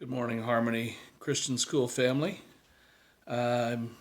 Good morning, Harmony Christian School family. I'm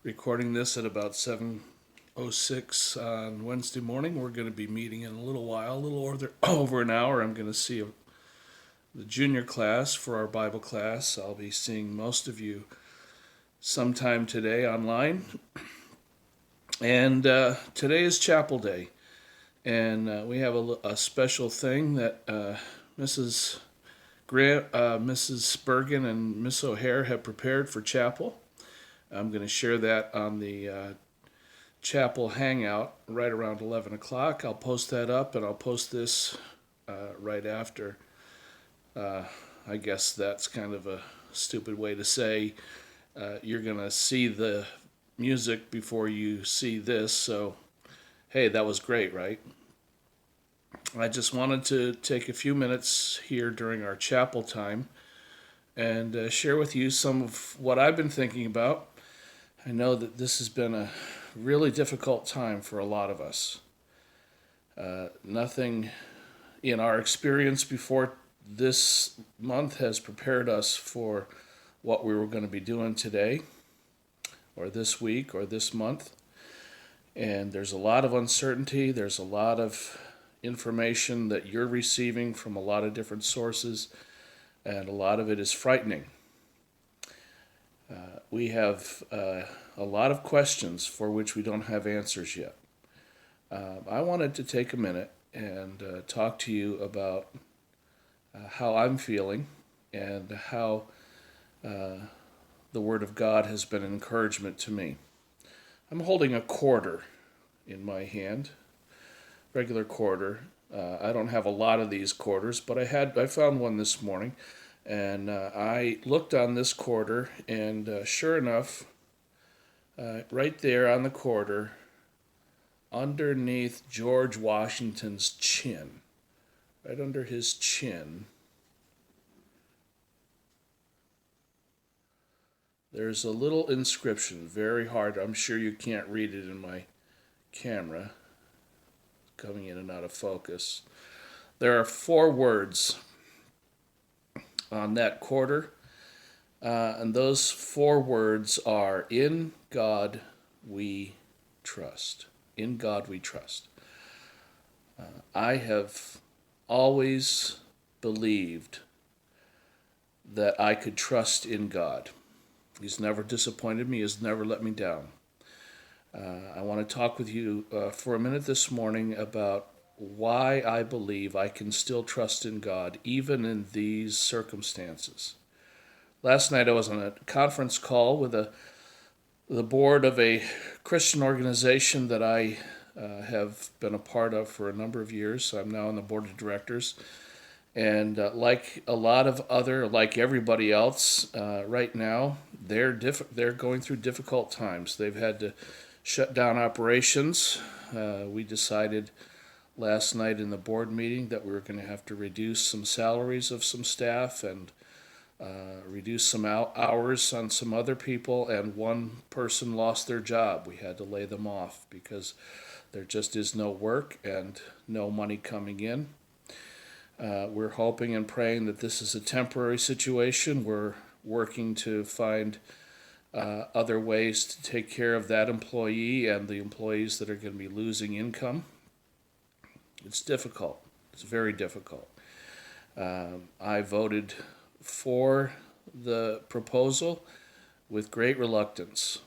recording this at about 7:06 on Wednesday morning. We're going to be meeting in a little while, a little over an hour. I'm going to see the junior class for our Bible class. I'll be seeing most of you sometime today online. And today is Chapel Day. And we have a special thing that Mrs. Mrs. Bergen and Miss O'Hare have prepared for chapel. I'm going to share that on the chapel hangout right around 11 o'clock. I'll post that up, and I'll post this right after. I guess that's kind of a stupid way to say you're going to see the music before you see this. So, hey, that was great, right? I just wanted to take a few minutes here during our chapel time and share with you some of what I've been thinking about. I know that this has been a really difficult time for a lot of us. Nothing in our experience before this month has prepared us for what we were going to be doing today, or this week, or this month. And there's a lot of uncertainty. There's a lot of information that you're receiving from a lot of different sources, and a lot of it is frightening. We have a lot of questions for which we don't have answers yet. I wanted to take a minute and talk to you about how I'm feeling and how the Word of God has been an encouragement to me. I'm holding a quarter in my hand, regular quarter. I don't have a lot of these quarters, but I found one this morning, and I looked on this quarter, and sure enough, right there on the quarter, underneath George Washington's chin, right under his chin, there's a little inscription, very hard. I'm sure you can't read it in my camera, coming in and out of focus. There are 4 words on that quarter, and those 4 words are, "In God we trust." In God we trust. I have always believed that I could trust in God. He's never disappointed me. He's never let me down. I want to talk with you for a minute this morning about why I believe I can still trust in God even in these circumstances. Last night I was on a conference call with the board of a Christian organization that I have been a part of for a number of years. So I'm now on the board of directors. And like everybody else, right now, they're going through difficult times. They've had to shut down operations. We decided last night in the board meeting that we were going to have to reduce some salaries of some staff and reduce some hours on some other people, and one person lost their job. We had to lay them off because there just is no work and no money coming in. We're hoping and praying that this is a temporary situation. We're working to find other ways to take care of that employee and the employees that are going to be losing income. It's difficult. It's very difficult. I voted for the proposal with great reluctance.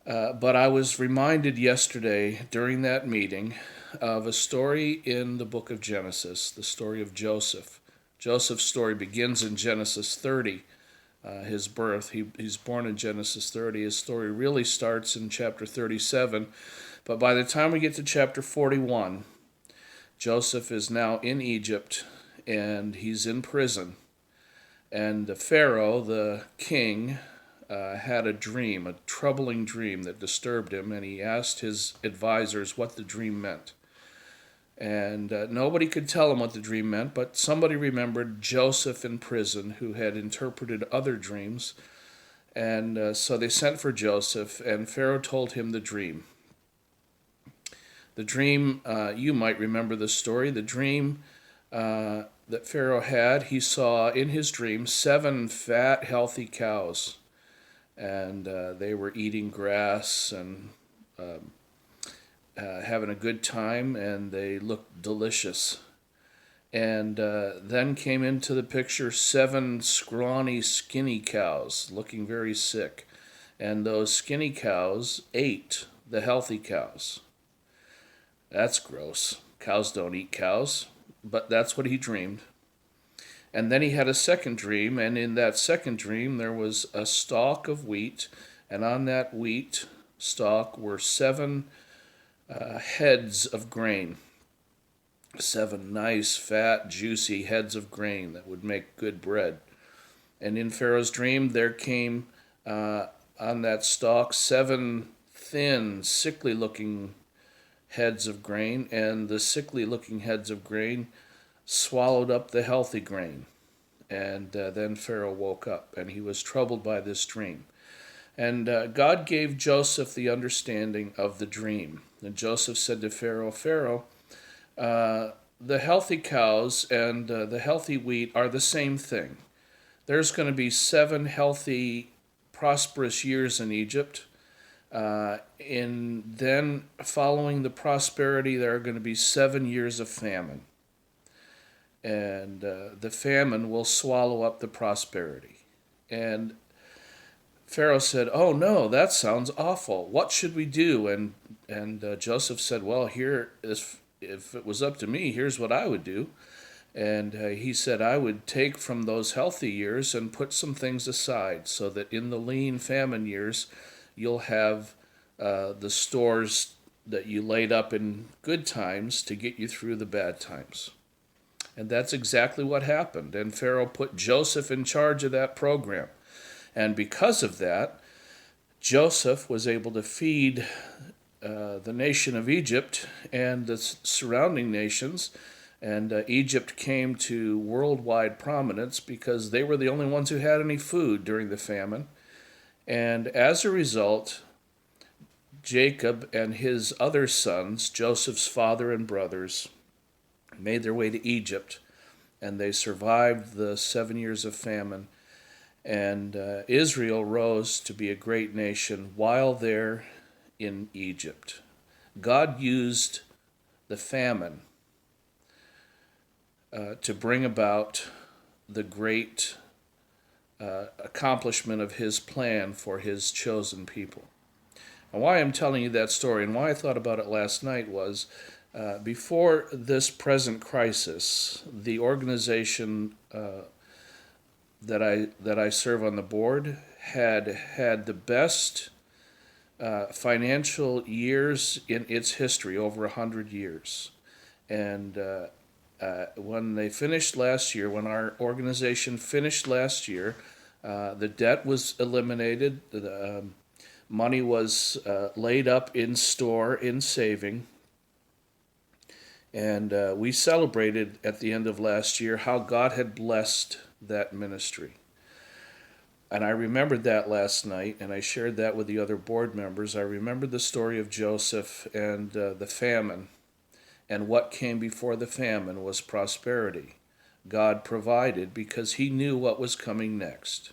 But I was reminded yesterday during that meeting of a story in the book of Genesis, the story of Joseph. Joseph's story begins in Genesis 30, his birth. He's born in Genesis 30. His story really starts in chapter 37. But by the time we get to chapter 41, Joseph is now in Egypt, and he's in prison. And the Pharaoh, the king, had a dream, a troubling dream that disturbed him, and he asked his advisors what the dream meant. And nobody could tell him what the dream meant, but somebody remembered Joseph in prison who had interpreted other dreams. And so they sent for Joseph, and Pharaoh told him the dream. The dream, you might remember the story. The dream that Pharaoh had, he saw in his dream 7 fat, healthy cows, and they were eating grass and having a good time, and they looked delicious. And then came into the picture 7 scrawny, skinny cows looking very sick. And those skinny cows ate the healthy cows. That's gross. Cows don't eat cows, but that's what he dreamed. And then he had a second dream, and in that second dream, there was a stalk of wheat, and on that wheat stalk were 7 heads of grain. 7 nice, fat, juicy heads of grain that would make good bread. And in Pharaoh's dream, there came on that stalk 7 thin, sickly looking heads of grain, and the sickly looking heads of grain swallowed up the healthy grain. And then Pharaoh woke up, and he was troubled by this dream. And God gave Joseph the understanding of the dream. And Joseph said to Pharaoh, Pharaoh, the healthy cows and the healthy wheat are the same thing. There's going to be 7 healthy, prosperous years in Egypt. Then following the prosperity, there are going to be 7 years of famine. And the famine will swallow up the prosperity. And Pharaoh said, "Oh no, that sounds awful. What should we do?" And Joseph said, "Well, if it was up to me, here's what I would do." And he said, "I would take from those healthy years and put some things aside, so that in the lean famine years, you'll have the stores that you laid up in good times to get you through the bad times." And that's exactly what happened. And Pharaoh put Joseph in charge of that program. And because of that, Joseph was able to feed the nation of Egypt and the surrounding nations. And Egypt came to worldwide prominence because they were the only ones who had any food during the famine. And as a result, Jacob and his other sons, Joseph's father and brothers, made their way to Egypt, and they survived the 7 years of famine. And Israel rose to be a great nation while there in Egypt. God used the famine to bring about the great accomplishment of his plan for his chosen people. And why I'm telling you that story and why I thought about it last night was before this present crisis, the organization that I serve on the board had the best financial years in its history, over 100 years. And when they finished last year, when our organization finished last year, the debt was eliminated, the money was laid up in store, in saving. And we celebrated at the end of last year how God had blessed that ministry. And I remembered that last night, and I shared that with the other board members. I remembered the story of Joseph and the famine. And what came before the famine was prosperity. God provided because he knew what was coming next.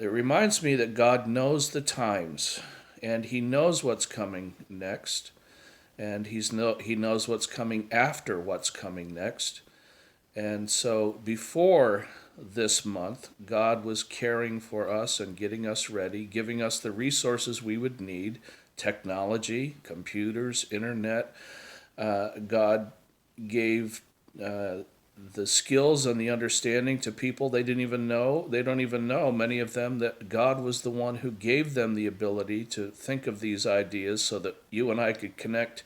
It reminds me that God knows the times, and he knows what's coming next. And he knows what's coming after what's coming next. And so before this month, God was caring for us and getting us ready, giving us the resources we would need, technology, computers, internet. God gave the skills and the understanding to people they didn't even know. They don't even know, many of them, that God was the one who gave them the ability to think of these ideas so that you and I could connect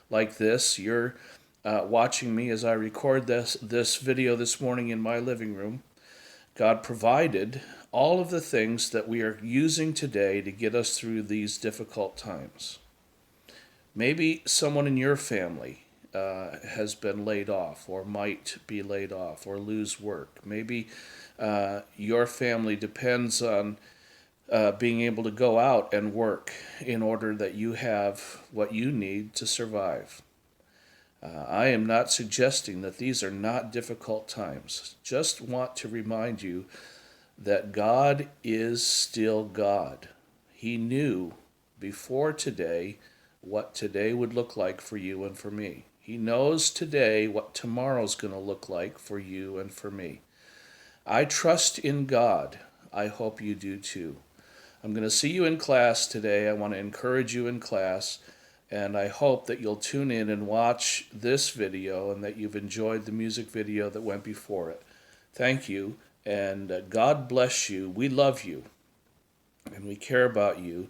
like this. You're watching me as I record this video this morning in my living room. God provided all of the things that we are using today to get us through these difficult times. Maybe someone in your family has been laid off or might be laid off or lose work. Maybe your family depends on being able to go out and work in order that you have what you need to survive. I am not suggesting that these are not difficult times. Just want to remind you that God is still God. He knew before today what today would look like for you and for me. He knows today what tomorrow's going to look like for you and for me. I trust in God. I hope you do too. I'm going to see you in class today. I want to encourage you in class, and I hope that you'll tune in and watch this video and that you've enjoyed the music video that went before it. Thank you, and God bless you. We love you, and we care about you,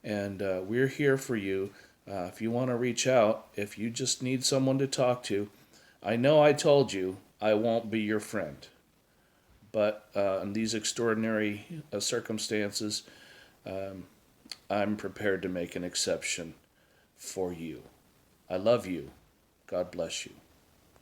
and we're here for you. If you want to reach out, if you just need someone to talk to, I know I told you I won't be your friend, but in these extraordinary circumstances, I'm prepared to make an exception for you. I love you. God bless you.